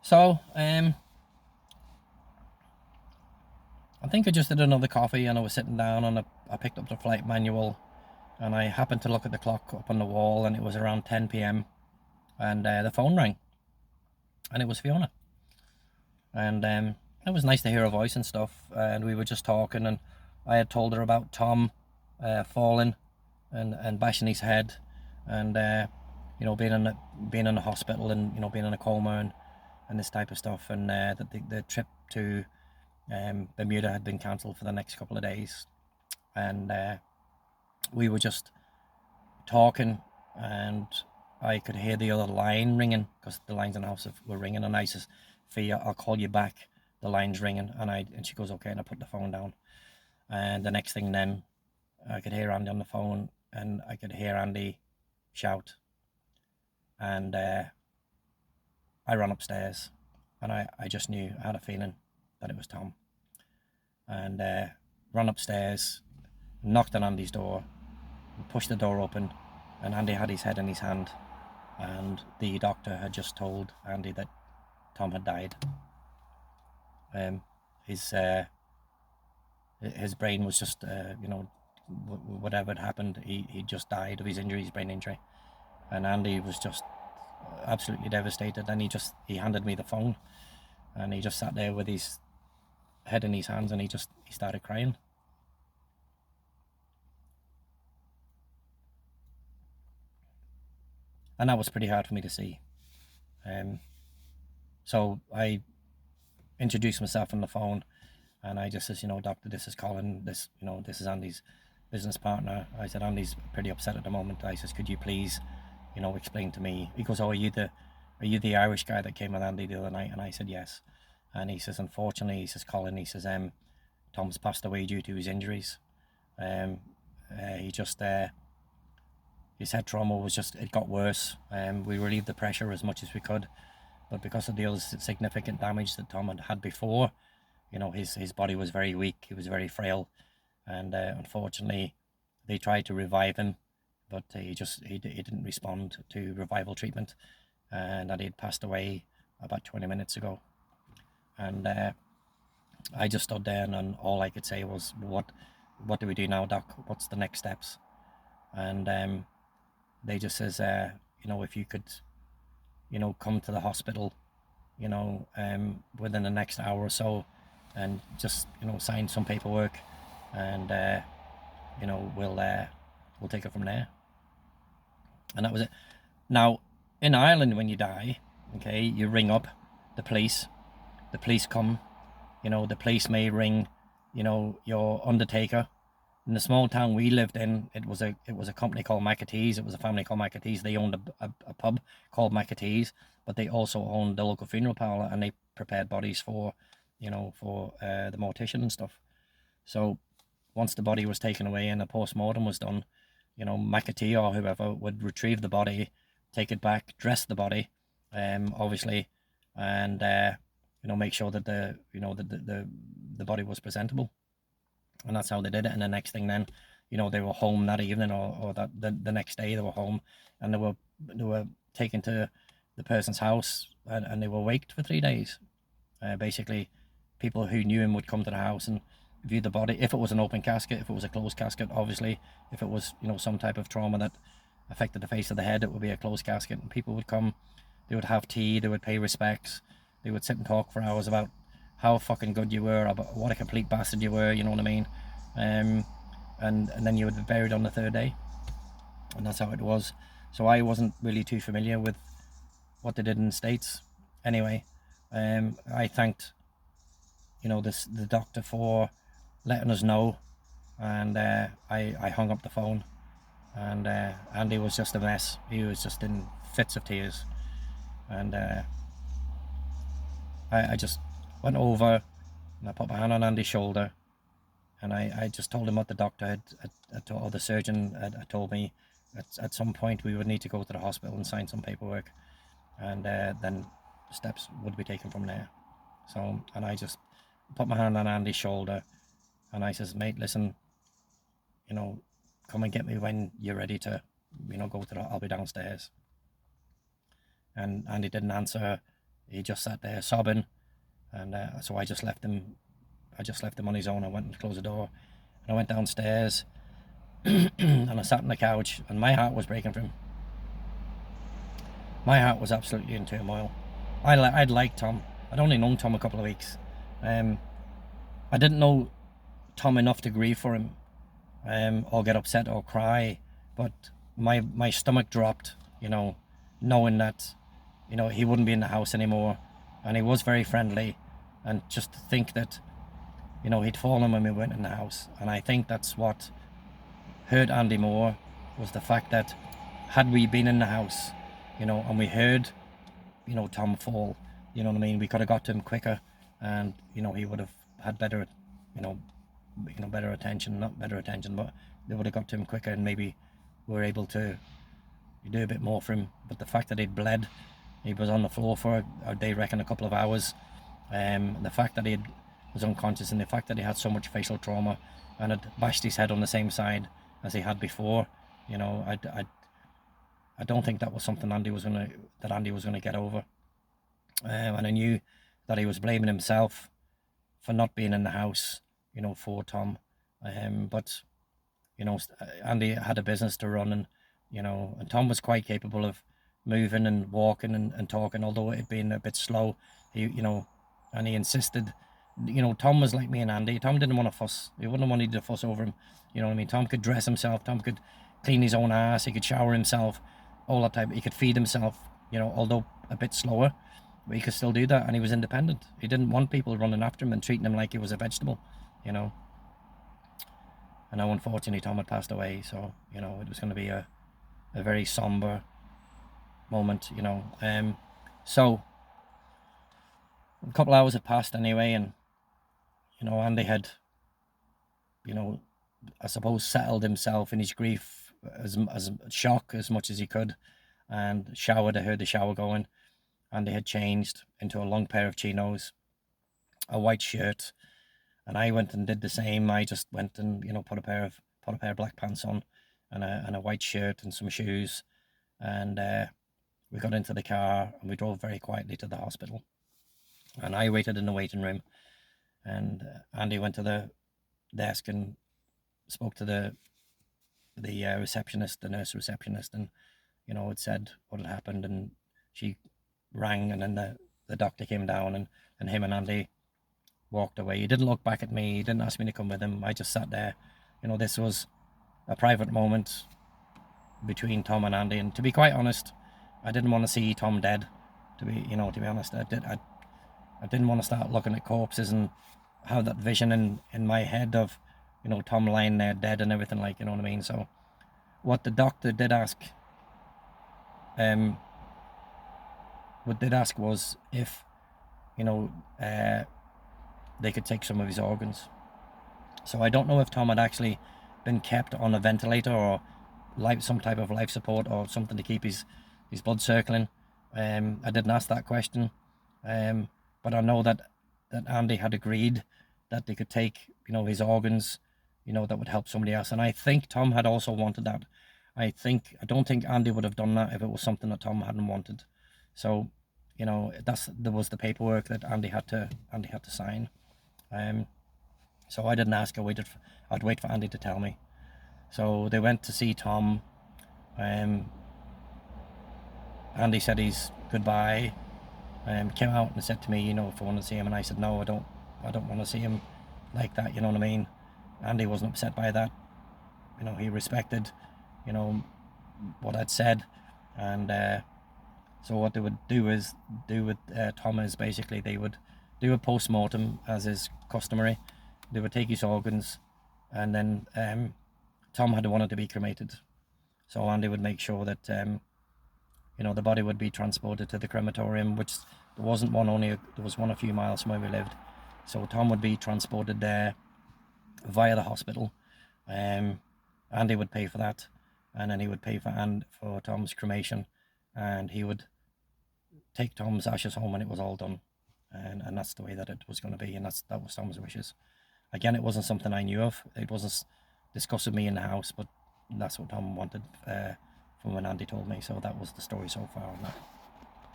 So, I think I just did another coffee and I was sitting down and I picked up the flight manual and I happened to look at the clock up on the wall and it was around 10 p.m. and the phone rang and it was Fiona. And it was nice to hear her voice and stuff. And we were just talking and I had told her about Tom falling and bashing his head and, being in the hospital and, being in a coma and this type of stuff. And that the trip to Bermuda had been cancelled for the next couple of days, and we were just talking, and I could hear the other line ringing because the lines in the house were ringing, and I says, "Fia, I'll call you back. The line's ringing," and she goes, "Okay," and I put the phone down, and the next thing then, I could hear Andy on the phone, and I could hear Andy shout, and I ran upstairs, and I just knew I had a feeling that it was Tom, and ran upstairs, knocked on Andy's door, pushed the door open, and Andy had his head in his hand, and the doctor had just told Andy that Tom had died. Um, his his brain was just, whatever had happened, he just died of his injuries, brain injury, and Andy was just absolutely devastated. And he handed me the phone, and he just sat there with his head in his hands, and he started crying. And that was pretty hard for me to see. So I introduced myself on the phone, and I just says, "Doctor, this is Colin. This is Andy's business partner." I said, "Andy's pretty upset at the moment." I says, "Could you please, explain to me?" He goes, "Oh, are you the Irish guy that came with Andy the other night?" And I said, "Yes." And he says, "Unfortunately," he says, "Colin," he says, "Tom's passed away due to his injuries. Um, he just his head trauma it got worse. We relieved the pressure as much as we could, but because of the other significant damage that Tom had had before, his body was very weak. He was very frail, and unfortunately, they tried to revive him, but he didn't respond to revival treatment, and that he had passed away about 20 minutes ago." And I just stood there, and all I could say was, "What do we do now, Doc? What's the next steps?" And they just says, "If you could, come to the hospital, within the next hour or so, and just sign some paperwork, and we'll take it from there." And that was it. Now, in Ireland, when you die, okay, you ring up the police. The police come. The police may ring, your undertaker. In the small town we lived in, it was a company called McAtee's. It was a family called McAtee's. They owned a pub called McAtee's, but they also owned the local funeral parlor, and they prepared bodies for the mortician and stuff. So once the body was taken away and the post-mortem was done, McAtee or whoever would retrieve the body, take it back, dress the body, obviously, and make sure that the body was presentable. And that's how they did it. And the next thing then, they were home that evening, or that the next day they were home, and they were taken to the person's house, and they were waked for 3 days. Basically, people who knew him would come to the house and view the body. If it was an open casket, if it was a closed casket, obviously, if it was some type of trauma that affected the face of the head, it would be a closed casket, and people would come. They would have tea. They would pay respects. They would sit and talk for hours about how fucking good you were, about what a complete bastard you were. You know what I mean? Um, and then you would be buried on the third day, and that's how it was. So I wasn't really too familiar with what they did in the States. Anyway, I thanked the doctor for letting us know, and I hung up the phone, and Andy was just a mess. He was just in fits of tears, and I just went over and I put my hand on Andy's shoulder, and I just told him what the doctor or the surgeon had told me. At some point we would need to go to the hospital and sign some paperwork, and then steps would be taken from there. So, and I just put my hand on Andy's shoulder, and I says, "Mate, listen, come and get me when you're ready to, I'll be downstairs." And Andy didn't answer. he just sat there sobbing, and so I just left him. I just left him on his own. I went and closed the door, and I went downstairs, and I sat on the couch, and my heart was breaking for him. My heart was absolutely in turmoil. I'd liked Tom. I'd only known Tom a couple of weeks. I didn't know Tom enough to grieve for him, or get upset or cry, but my stomach dropped, knowing that, he wouldn't be in the house anymore, and he was very friendly, and just to think that, he'd fallen when we went in the house. And I think that's what hurt Andy more, was the fact that had we been in the house, and we heard, Tom fall, you know what I mean, we could have got to him quicker, and, he would have had better, better attention, not better attention, but they would have got to him quicker, and maybe we were able to do a bit more for him. But the fact that he'd bled, he was on the floor for, they reckon, a couple of hours, the fact that he was unconscious, and the fact that he had so much facial trauma and had bashed his head on the same side as he had before, I don't think that was something Andy was gonna get over, and I knew that he was blaming himself for not being in the house, for Tom, but Andy had a business to run, and Tom was quite capable of moving and walking and talking, although it had been a bit slow. And he insisted. Tom was like me and Andy. Tom didn't want to fuss. He wouldn't have wanted to fuss over him. You know what I mean? Tom could dress himself. Tom could clean his own ass. He could shower himself, all that type. He could feed himself. Although a bit slower, but he could still do that. And he was independent. He didn't want people running after him and treating him like he was a vegetable. And now, unfortunately, Tom had passed away. So it was going to be a very somber moment. So a couple hours had passed anyway, and Andy had, I suppose, settled himself in his grief, as shock as much as he could, and showered. I heard the shower going. Andy had changed into a long pair of chinos, a white shirt, and I went and did the same. I just went and put a pair of black pants on, and a white shirt and some shoes, and we got into the car and we drove very quietly to the hospital. And I waited in the waiting room, and Andy went to the desk and spoke to the receptionist, the nurse receptionist, and had said what had happened, and she rang, and then the doctor came down, and him and Andy walked away. He didn't look back at me. He didn't ask me to come with him. I just sat there. This was a private moment between Tom and Andy, and to be quite honest, I didn't want to see Tom dead. To be honest, I didn't want to start looking at corpses and have that vision in my head of, Tom lying there dead and everything, like, you know what I mean? So what the doctor did ask, was if, they could take some of his organs. So I don't know if Tom had actually been kept on a ventilator or some type of life support or something to keep his blood circling. I didn't ask that question. But I know that Andy had agreed that they could take, his organs, that would help somebody else. And I think Tom had also wanted that. I don't think Andy would have done that if it was something that Tom hadn't wanted. So, there was the paperwork that Andy had to sign. So I didn't ask. I'd wait for Andy to tell me. So they went to see Tom. Andy said his goodbye. Came out and said to me, if I wanted to see him, and I said no, I don't want to see him like that. You know what I mean? Andy wasn't upset by that. He respected, what I'd said, and so what they would do with Tom is basically they would do a post-mortem as is customary. They would take his organs, and then Tom had wanted to be cremated, so Andy would make sure that the body would be transported to the crematorium, which there wasn't one, there was one a few miles from where we lived. So Tom would be transported there via the hospital. Andy would pay for that, and then he would pay for Tom's cremation, and he would take Tom's ashes home when it was all done. And that's the way that it was going to be, and that was Tom's wishes. Again, it wasn't something I knew of. It wasn't discussed with me in the house, but that's what Tom wanted from when Andy told me. So that was the story so far on that.